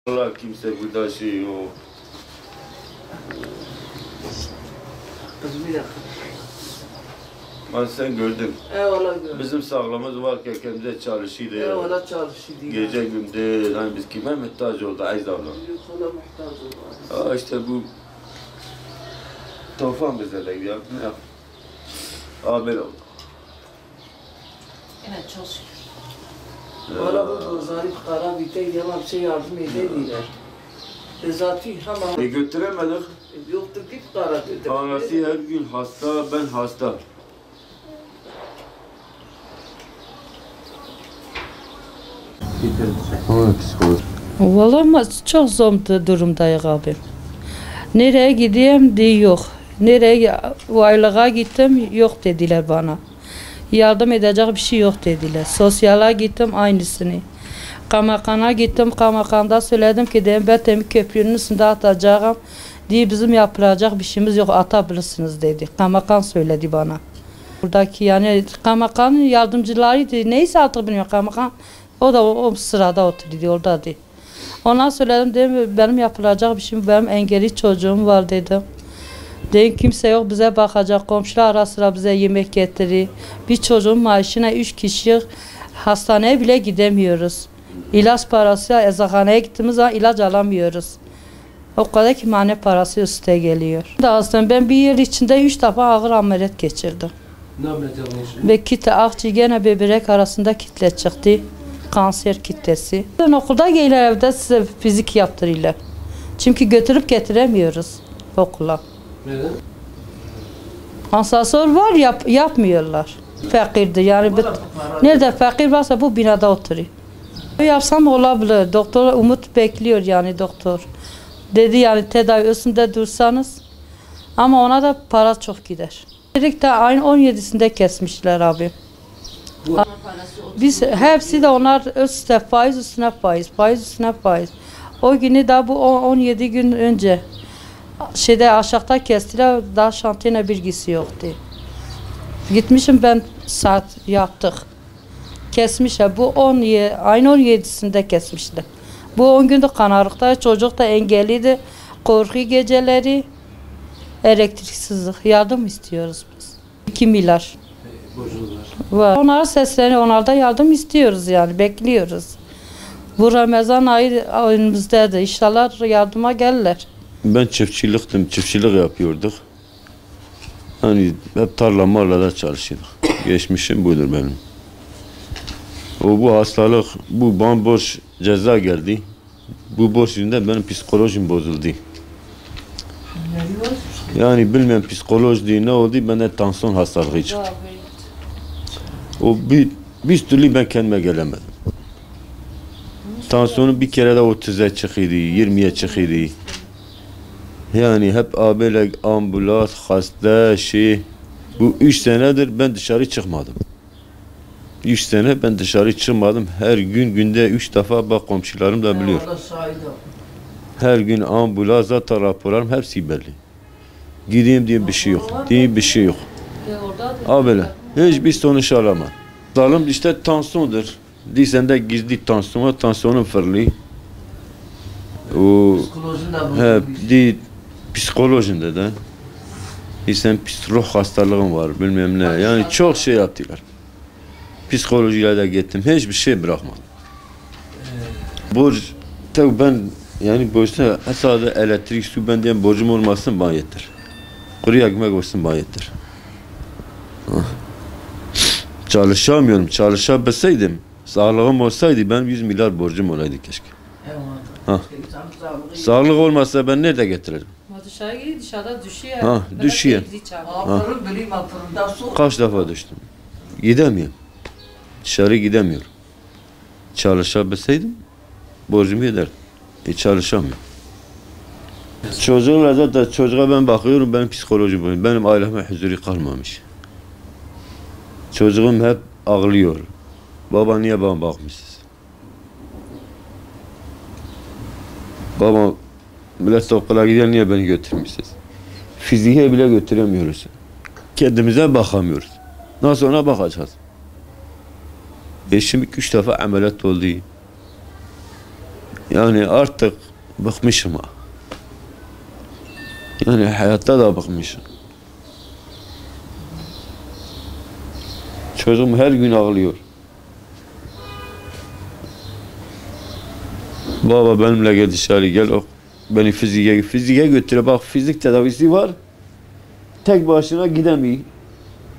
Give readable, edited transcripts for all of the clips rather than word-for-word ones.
Allah kimse burada şey yok. Kız bir dakika. Ben sen gördün. Eyvallah gördüm. Bizim sağlığımız varken kendimize çalışıydı. Eyvallah çalışıydı. Gece gündüz hani biz kime muhtaç oldu Aziz abla. Yukarıda muhtaç oldu. İşte bu tufan bize de ya. Ne yap? Böyle oldu. Evet çok şükür. Valla bu zarif kara bite yalan şey yardım edediler. Zaten hemen Götüremedik. yoktu git kara dedi. Anası her gün hasta, ben hasta. Vallahi çok zor durumdayız abi. Nereye gideyim diye yok. Nereye vaylığa gittim yok dediler bana. Yardım edecek bir şey yok dediler. Sosyala gittim aynısını. Kaymakam'a gittim. Kaymakamda söyledim ki dedim Betemir köprünün üstünde atacağım. Diye bizim yapılacak bir şeyimiz yok atabilirsiniz dedi. Kaymakam söyledi bana. Buradaki yani kaymakamın yardımcılarıydı. Neyse artık bilmiyorum kaymakam. O da o sırada oturuyordu oradaydı. Ona söyledim dedim benim yapılacak bir şeyim benim engelli çocuğum var dedim. Dedim kimse yok bize bakacak. Komşular ara sıra bize yemek getirir. Bir çocuğun maaşına 3 kişi hastaneye bile gidemiyoruz. İlaç parası eczaneye gittiğimiz zaman ilaç alamıyoruz. O kadar ki mane parası üstüne geliyor. Aslında ben bir yıl içinde 3 defa ağır ameliyat geçirdim. Ne ameliyat yapmışsın? Ve kitle akciğer böbrek arasında kitle çıktı. Kanser kitlesi. Ben okulda gelirler evde size fizik yaptırırlar. Çünkü götürüp getiremiyoruz okula. Neden? Asansör var yapmıyorlar. Fakirdi yani. Nerede fakir varsa bu binada oturuyor. Yapsam olabilir. Doktor umut bekliyor yani doktor. Dedi yani tedavi üstünde dursanız. Ama ona da para çok gider. Dedik de ayın 17'sinde kesmişler abi. Biz hepsi de onlar üstüne faiz üstüne faiz, faiz üstüne faiz. O günü de bu 17 gün önce aşağıda kestiler, daha şantiyene bilgisi yoktu. Gitmişim ben saat yaptık. Kesmişler. Bu ayın 17'sinde kesmişler. Bu 10 günde kanarıkta çocuk da engelliydi. Korku geceleri, elektriksizlik. Yardım istiyoruz biz. 2 milyar. Var. Onlara sesleniyor. Onlardan yardım istiyoruz yani. Bekliyoruz. Bu Ramazan ayı önümüzdedir. İnşallah yardıma gelirler. Ben çiftçilik yapıyorduk. Hani hep tarla marlada çalışıyorduk. Geçmişim budur benim. Bu hastalık, bu bomboş ceza geldi. Bu borç yüzünden benim psikolojim bozuldu. Yani bilmem psikoloji ne oldu, bende tansiyon hastalığı çıktı. O bir türlü ben kendime gelemedim. Tansiyonu bir kere de 30'a çıkıyordu, 20'ye çıkıyordu. Yani hep abiyle ambulans, hasta, Bu 3 senedir ben dışarı çıkmadım. 3 sene ben dışarı çıkmadım. Her günde 3 defa bak komşularım da biliyor. Her gün ambulans, zaten raporlarım hepsi belli. Gideyim diye bir şey yok. Diye bir şey yok. Abiyle hiçbir sonuç alamam. Zalim işte tansiyondur. Diysen de gizli tansiyonun fırlıyor. O hep psikolojinde de. Diysen ruh hastalığım var bilmem ne. Yani çok şey yaptılar. Psikolojiyle de gittim. Hiçbir şey bırakmadım. Borç tabii ben yani borçta sadece elektrik su ben diyen borcum olmasın bana yeter. Kuru ekmek olsun bana yeter. Çalışamıyorum. Çalışabilseydim, sağlığım olsaydı ben 100 milyar borcum olaydı keşke. Ha. Sağlık olmasa ben nerede getiririm? Dışarı gidiyor, dışarıda düşüyor. Ha, düşüyor. Kaç defa düştüm. Gidemiyorum. Dışarı gidemiyorum. Çalışabilseydim borcumu öderdim. Çalışamıyorum. Çocuklar zaten çocuğa ben bakıyorum benim psikolojim boyunca. Benim aileme huzuru kalmamış. Çocuğum hep ağlıyor. Baba niye bana bakmışsınız? Baba millet okula gidiyor niye beni götürmüşsünüz? Fiziğe bile götüremiyoruz. Kendimize bakamıyoruz. Nasıl ona bakacağız? Eşim 2-3 defa ameliyat oldu. Yani artık bıkmışım ha. Yani hayatta da bıkmışım. Çocuğum her gün ağlıyor. Baba benimle gel dışarı gel. Beni fiziğe götüre. Bak fizik tedavisi var. Tek başına gidemiyor.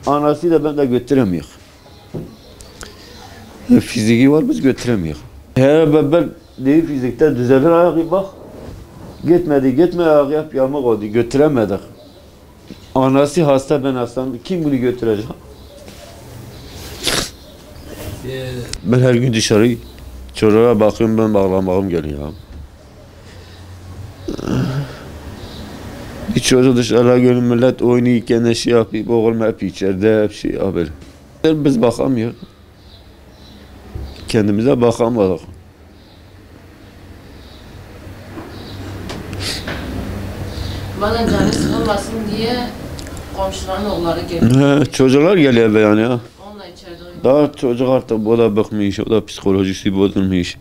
Anası da ben de götüremiyor. Fiziği var biz götüremiyor. Her ben değil fizikte düzelir ayağı bak. Gitme ayağı yap yamuk oldu. Götüremedik. Anası hasta ben hastam. Kim bunu götürecek? Ben her gün dışarı çocuğa bakıyorum ben bağlamağım geliyor. Bir çocuk dışarı görün millet oynayırken ne şey yapıyor, oğlum hep içeride hep şey yapıyor. Biz bakamıyoruz. Kendimize bakamadık. Bazen canı sıkılmasın diye komşuların oğulları geliyor. Çocuklar geliyor be yani ya. Onunla içeride oynuyor. Daha çocuk artık o da bıkmış, o da psikolojisi bozulmuş.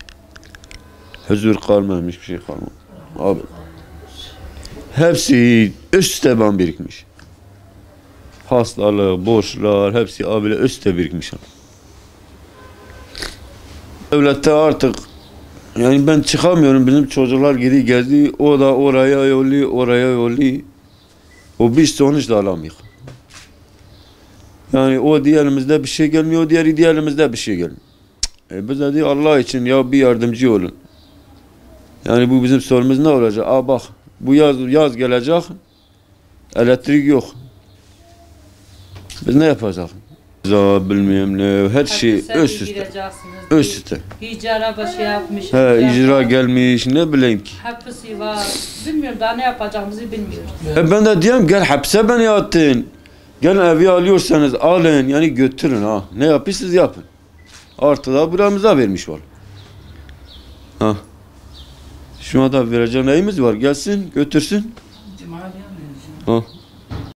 Huzur kalmamış, bir şey kalmamış. Abi. Hepsi üstte ben birikmiş. Hastalık, borçlar, hepsi abiyle üstte birikmiş. Devlette artık yani ben çıkamıyorum, bizim çocuklar geri geldi, o da oraya yolluyor, oraya yolluyor. O bir sonuç da alamıyor. Yani o diğerimizde bir şey gelmiyor, o diğeri diğerimizde bir şey gelmiyor. Biz de diyor Allah için ya bir yardımcı olun. Yani bu bizim sorumuz ne olacak? Bak bu yaz gelecek, elektrik yok. Biz ne yapacağız? Bilmiyorum ne, her şey üst üste. Üst üste. İcara başı yapmış. İcra gelmiş, ne bileyim ki. Hapisi var. Bilmiyorum daha ne yapacağımızı bilmiyoruz. Ben de diyorum gel hapse beni atın. Gelin evi alıyorsanız alın, yani götürün ha. Ne yapıyorsunuz yapın. Artı da buramıza vermiş var. Ha. Şu anda vereceğim neyimiz var? Gelsin, götürsün. Ha.